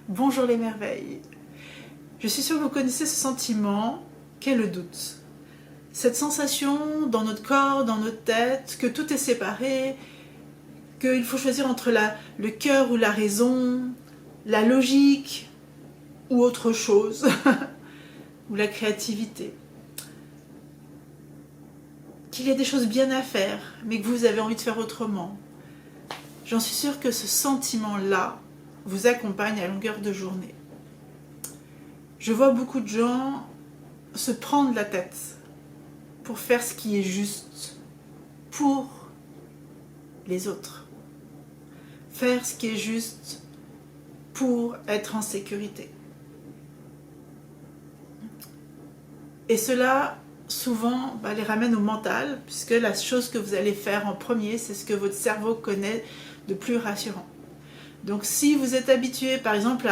Bonjour les merveilles. Je suis sûre que vous connaissez ce sentiment qu'est le doute. Cette sensation dans notre corps, dans notre tête, que tout est séparé, qu'il faut choisir entre le cœur ou la raison, la logique ou autre chose, ou la créativité. Qu'il y a des choses bien à faire, mais que vous avez envie de faire autrement. J'en suis sûre que ce sentiment-là vous accompagne à longueur de journée. Je vois beaucoup de gens se prendre la tête pour faire ce qui est juste pour les autres. Faire ce qui est juste pour être en sécurité. Et cela, souvent, les ramène au mental, puisque la chose que vous allez faire en premier, c'est ce que votre cerveau connaît de plus rassurant. Donc si vous êtes habitué, par exemple,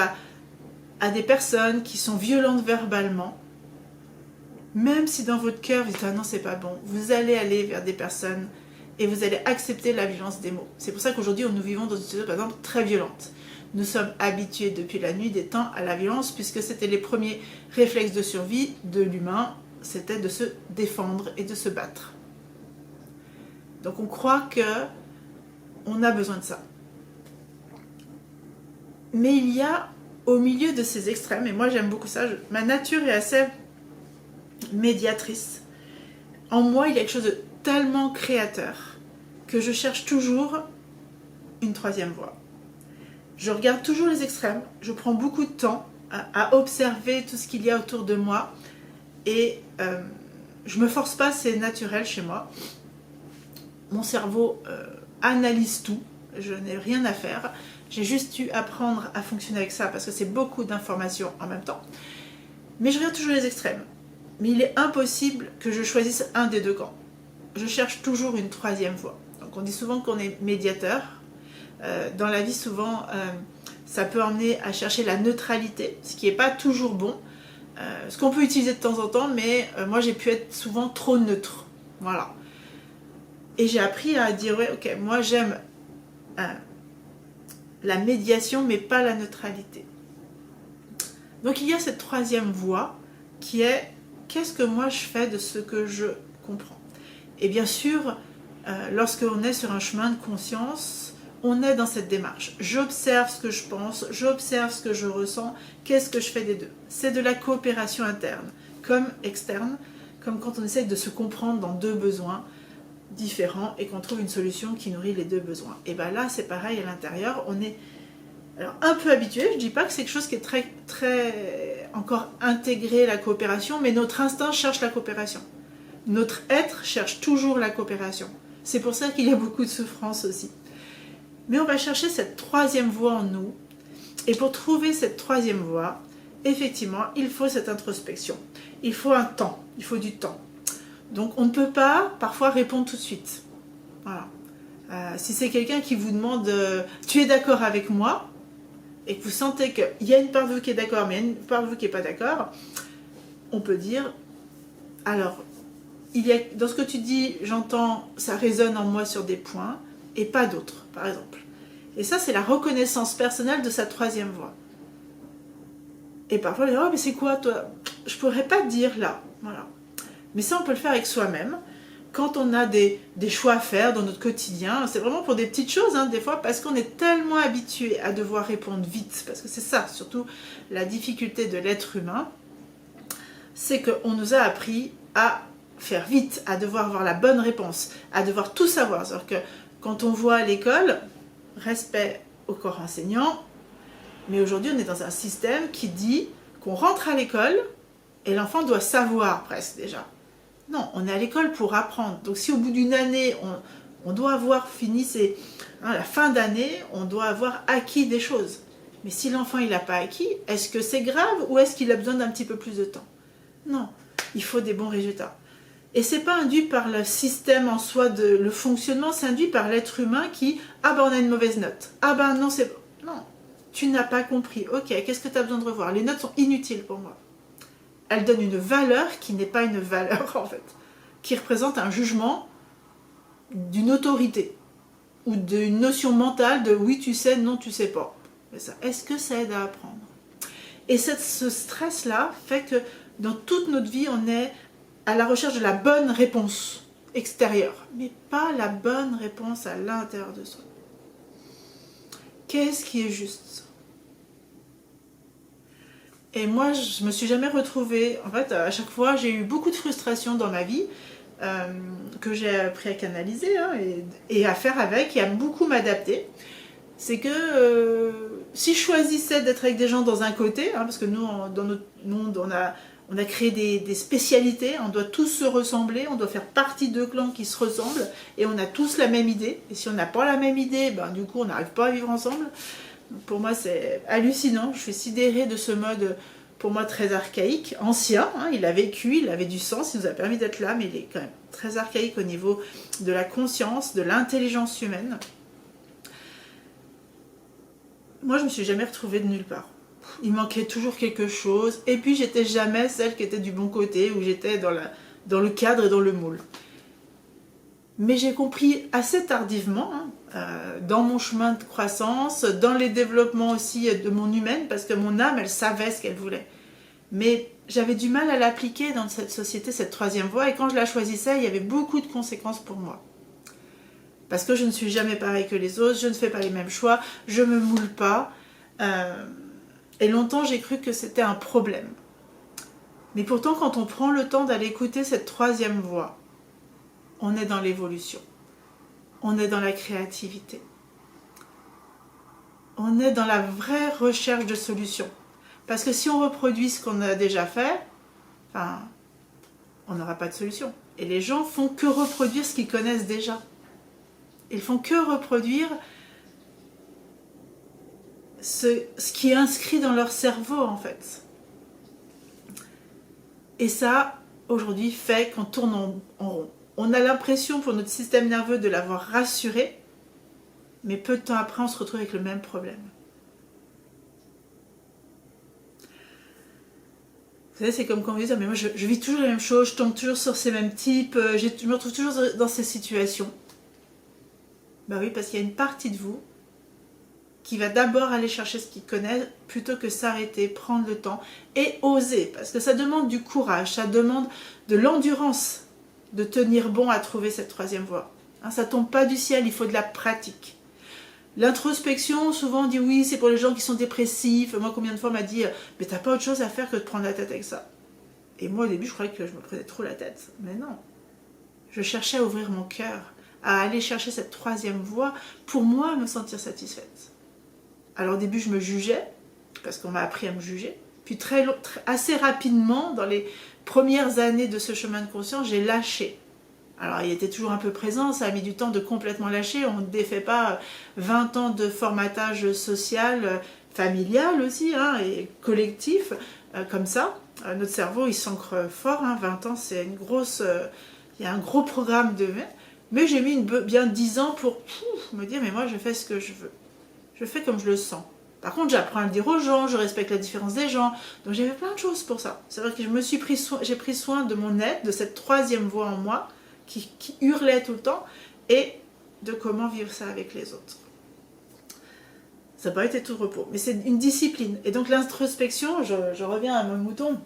à des personnes qui sont violentes verbalement, même si dans votre cœur vous dites « Ah non, c'est pas bon », vous allez aller vers des personnes et vous allez accepter la violence des mots. C'est pour ça qu'aujourd'hui, nous vivons dans une société, par exemple, très violente. Nous sommes habitués depuis la nuit des temps à la violence, puisque c'était les premiers réflexes de survie de l'humain, c'était de se défendre et de se battre. Donc on croit qu'on a besoin de ça. Mais il y a au milieu de ces extrêmes, et moi j'aime beaucoup ça, ma nature est assez médiatrice. En moi, il y a quelque chose de tellement créateur que je cherche toujours une troisième voie. Je regarde toujours les extrêmes, je prends beaucoup de temps à observer tout ce qu'il y a autour de moi et je me force pas, c'est naturel chez moi. Mon cerveau analyse tout, je n'ai rien à faire. J'ai juste dû apprendre à fonctionner avec ça parce que c'est beaucoup d'informations en même temps. Mais je regarde toujours les extrêmes. Mais il est impossible que je choisisse un des deux camps. Je cherche toujours une troisième voie. Donc on dit souvent qu'on est médiateur. Dans la vie, souvent, ça peut emmener à chercher la neutralité, ce qui n'est pas toujours bon. Ce qu'on peut utiliser de temps en temps, mais moi j'ai pu être souvent trop neutre. Voilà. Et j'ai appris à dire, ouais, ok, moi j'aime la médiation, mais pas la neutralité. Donc il y a cette troisième voie qui est, qu'est-ce que moi je fais de ce que je comprends? Et bien sûr, lorsqu'on est sur un chemin de conscience, on est dans cette démarche. J'observe ce que je pense, j'observe ce que je ressens, qu'est-ce que je fais des deux? C'est de la coopération interne, comme externe, comme quand on essaye de se comprendre dans deux besoins différents et qu'on trouve une solution qui nourrit les deux besoins. Et bien là, c'est pareil à l'intérieur, on est alors, un peu habitué, je ne dis pas que c'est quelque chose qui est très, très encore intégré, la coopération, mais notre instinct cherche la coopération. Notre être cherche toujours la coopération. C'est pour ça qu'il y a beaucoup de souffrance aussi. Mais on va chercher cette troisième voie en nous. Et pour trouver cette troisième voie, effectivement, il faut cette introspection. Il faut un temps, il faut du temps. Donc on ne peut pas parfois répondre tout de suite. Voilà. Si c'est quelqu'un qui vous demande « Tu es d'accord avec moi ?» et que vous sentez qu'il y a une part de vous qui est d'accord, mais il y a une part de vous qui n'est pas d'accord, on peut dire « Alors, dans ce que tu dis, j'entends, ça résonne en moi sur des points, et pas d'autres, par exemple. » Et ça, c'est la reconnaissance personnelle de sa troisième voie. Et parfois, on dit « Oh, mais c'est quoi, toi ?» Je ne pourrais pas te dire là. Voilà. Mais ça, on peut le faire avec soi-même. Quand on a des choix à faire dans notre quotidien, c'est vraiment pour des petites choses, des fois, parce qu'on est tellement habitué à devoir répondre vite, parce que c'est ça, surtout, la difficulté de l'être humain, c'est qu'on nous a appris à faire vite, à devoir avoir la bonne réponse, à devoir tout savoir. C'est-à-dire que quand on voit à l'école, respect au corps enseignant, mais aujourd'hui on est dans un système qui dit qu'on rentre à l'école et l'enfant doit savoir presque déjà. Non, on est à l'école pour apprendre. Donc si au bout d'une année, on doit avoir fini la fin d'année, on doit avoir acquis des choses. Mais si l'enfant il n'a pas acquis, est-ce que c'est grave ou est-ce qu'il a besoin d'un petit peu plus de temps? Non, il faut des bons résultats. Et ce n'est pas induit par le système en soi, le fonctionnement, c'est induit par l'être humain qui « Ah ben on a une mauvaise note. Ah ben non, c'est... » Non, tu n'as pas compris. Ok, qu'est-ce que tu as besoin de revoir? Les notes sont inutiles pour moi. Elles donnent une valeur qui n'est pas une valeur en fait, qui représente un jugement d'une autorité ou d'une notion mentale de « oui tu sais, non tu sais pas ». Est-ce que ça aide à apprendre? Et ce stress-là fait que dans toute notre vie, on est à la recherche de la bonne réponse extérieure, mais pas la bonne réponse à l'intérieur de soi. Qu'est-ce qui est juste? Et moi, je me suis jamais retrouvée. En fait, à chaque fois, j'ai eu beaucoup de frustration dans ma vie que j'ai appris à canaliser et à faire avec et à beaucoup m'adapter. C'est que si je choisissais d'être avec des gens dans un côté, parce que nous, dans notre monde, on a créé des spécialités, on doit tous se ressembler, on doit faire partie de clans qui se ressemblent, et on a tous la même idée. Et si on n'a pas la même idée, du coup, on n'arrive pas à vivre ensemble. Donc pour moi, c'est hallucinant. Je suis sidérée de ce mode, pour moi, très archaïque, ancien. Il a vécu, il avait du sens, il nous a permis d'être là, mais il est quand même très archaïque au niveau de la conscience, de l'intelligence humaine. Moi, je me suis jamais retrouvée de nulle part. Il manquait toujours quelque chose. Et puis, j'étais jamais celle qui était du bon côté, où j'étais dans le cadre et dans le moule. Mais j'ai compris assez tardivement, dans mon chemin de croissance, dans les développements aussi de mon humaine, parce que mon âme, elle savait ce qu'elle voulait. Mais j'avais du mal à l'appliquer dans cette société, cette troisième voie. Et quand je la choisissais, il y avait beaucoup de conséquences pour moi. Parce que je ne suis jamais pareille que les autres, je ne fais pas les mêmes choix, je ne me moule pas. Et longtemps, j'ai cru que c'était un problème. Mais pourtant, quand on prend le temps d'aller écouter cette troisième voix, on est dans l'évolution. On est dans la créativité. On est dans la vraie recherche de solutions. Parce que si on reproduit ce qu'on a déjà fait, on n'aura pas de solution. Et les gens font que reproduire ce qu'ils connaissent déjà. Ils font que reproduire ce qui est inscrit dans leur cerveau, en fait. Et ça, aujourd'hui, fait qu'on tourne en rond. On a l'impression, pour notre système nerveux, de l'avoir rassuré, mais peu de temps après, on se retrouve avec le même problème. Vous savez, c'est comme quand vous dites, mais moi, je vis toujours les mêmes choses, je tombe toujours sur ces mêmes types, je me retrouve toujours dans ces situations. Oui, parce qu'il y a une partie de vous qui va d'abord aller chercher ce qu'il connaît plutôt que s'arrêter, prendre le temps et oser. Parce que ça demande du courage, ça demande de l'endurance de tenir bon à trouver cette troisième voie. Ça ne tombe pas du ciel, il faut de la pratique. L'introspection, souvent on dit oui, c'est pour les gens qui sont dépressifs. Moi, combien de fois on m'a dit « mais t'as pas autre chose à faire que de prendre la tête avec ça ?» Et moi, au début, je croyais que je me prenais trop la tête. Mais non. Je cherchais à ouvrir mon cœur, à aller chercher cette troisième voie pour moi me sentir satisfaite. Alors au début je me jugeais, parce qu'on m'a appris à me juger, puis assez rapidement, dans les premières années de ce chemin de conscience, j'ai lâché. Alors il était toujours un peu présent, ça a mis du temps de complètement lâcher, on ne défait pas 20 ans de formatage social, familial aussi, et collectif, comme ça. Notre cerveau il s'ancre fort, 20 ans c'est une grosse... il y a un gros programme de... Mais j'ai mis bien 10 ans pour me dire, mais moi je fais ce que je veux. Je fais comme je le sens. Par contre, j'apprends à le dire aux gens, je respecte la différence des gens. Donc j'ai fait plein de choses pour ça. C'est vrai que j'ai pris soin de mon être, de cette troisième voix en moi, qui hurlait tout le temps, et de comment vivre ça avec les autres. Ça n'a pas été tout repos, mais c'est une discipline. Et donc l'introspection, je reviens à mon mouton.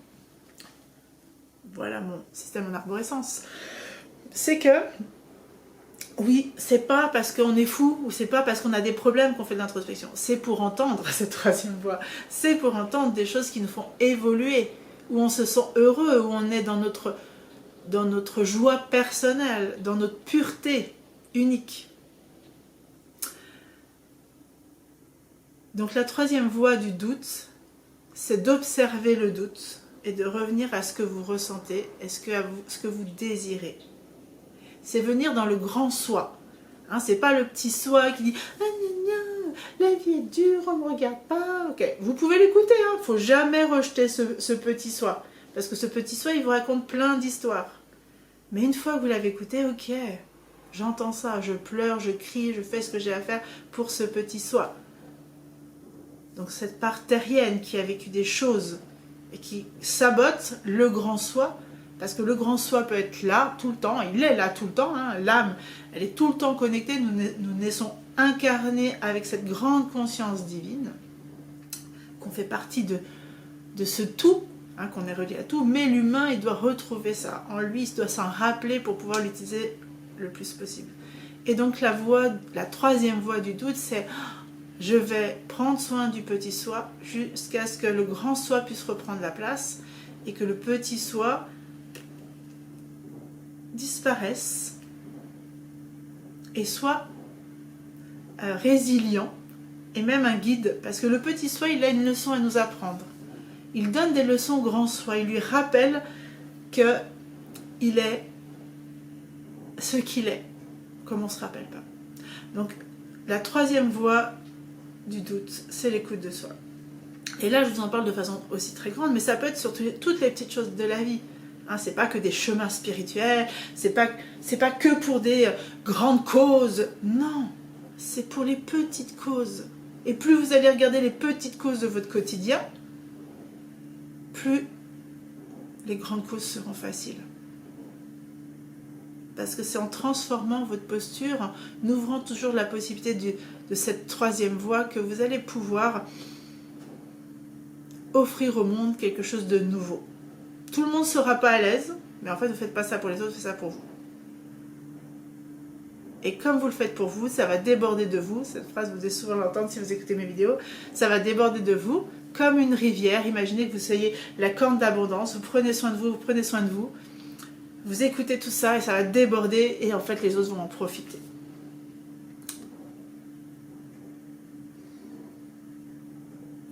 Voilà mon système en arborescence. C'est que... oui, c'est pas parce qu'on est fou ou c'est pas parce qu'on a des problèmes qu'on fait de l'introspection. C'est pour entendre cette troisième voix. C'est pour entendre des choses qui nous font évoluer, où on se sent heureux, où on est dans notre joie personnelle, dans notre pureté unique. Donc la troisième voie du doute, c'est d'observer le doute et de revenir à ce que vous ressentez et ce que vous désirez. C'est venir dans le grand soi. C'est pas le petit soi qui dit « Ah, la vie est dure, on ne me regarde pas. » Ok, vous pouvez l'écouter, il ne faut jamais rejeter ce petit soi. Parce que ce petit soi, il vous raconte plein d'histoires. Mais une fois que vous l'avez écouté, ok, j'entends ça, je pleure, je crie, je fais ce que j'ai à faire pour ce petit soi. Donc cette part terrienne qui a vécu des choses et qui sabote le grand soi, parce que le grand soi peut être là tout le temps, il est là tout le temps, l'âme, elle est tout le temps connectée, nous naissons incarnés avec cette grande conscience divine, qu'on fait partie de ce tout, hein, qu'on est relié à tout, mais l'humain, il doit retrouver ça en lui, il doit s'en rappeler pour pouvoir l'utiliser le plus possible. Et donc la troisième voie du doute, c'est je vais prendre soin du petit soi jusqu'à ce que le grand soi puisse reprendre la place et que le petit soi disparaisse et soit résilient et même un guide, parce que le petit soi, il a une leçon à nous apprendre. Il donne des leçons au grand soi, il lui rappelle qu'il est ce qu'il est, comme on ne se rappelle pas. Donc la troisième voie du doute, c'est l'écoute de soi. Et là, je vous en parle de façon aussi très grande, mais ça peut être sur toutes les petites choses de la vie. Hein, c'est pas que des chemins spirituels, c'est pas que pour des grandes causes. Non, c'est pour les petites causes. Et plus vous allez regarder les petites causes de votre quotidien, plus les grandes causes seront faciles. Parce que c'est en transformant votre posture, en ouvrant toujours la possibilité de cette troisième voie, que vous allez pouvoir offrir au monde quelque chose de nouveau. Tout le monde ne sera pas à l'aise, mais en fait, vous ne faites pas ça pour les autres, vous faites ça pour vous. Et comme vous le faites pour vous, ça va déborder de vous. Cette phrase, vous devez souvent l'entendre si vous écoutez mes vidéos. Ça va déborder de vous comme une rivière. Imaginez que vous soyez la corne d'abondance. Vous prenez soin de vous, vous prenez soin de vous. Vous écoutez tout ça et ça va déborder et en fait, les autres vont en profiter.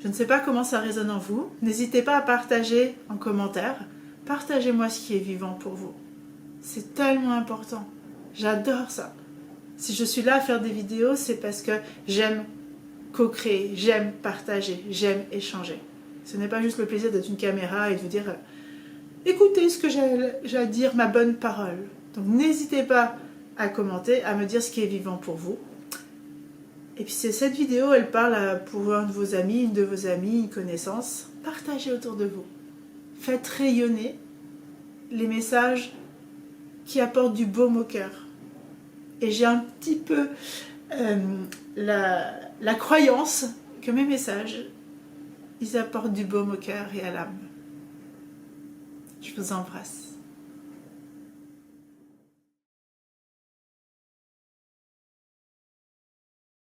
Je ne sais pas comment ça résonne en vous. N'hésitez pas à partager en commentaire. Partagez-moi ce qui est vivant pour vous. C'est tellement important. J'adore ça. Si je suis là à faire des vidéos, c'est parce que j'aime co-créer, j'aime partager, j'aime échanger. Ce n'est pas juste le plaisir d'être une caméra et de vous dire écoutez ce que j'ai à dire, ma bonne parole. Donc n'hésitez pas à commenter, à me dire ce qui est vivant pour vous. Et puis si cette vidéo, elle parle pour un de vos amis, une de vos amies, une connaissance, partagez autour de vous. Faites rayonner les messages qui apportent du baume au cœur. Et j'ai un petit peu la croyance que mes messages, ils apportent du baume au cœur et à l'âme. Je vous embrasse.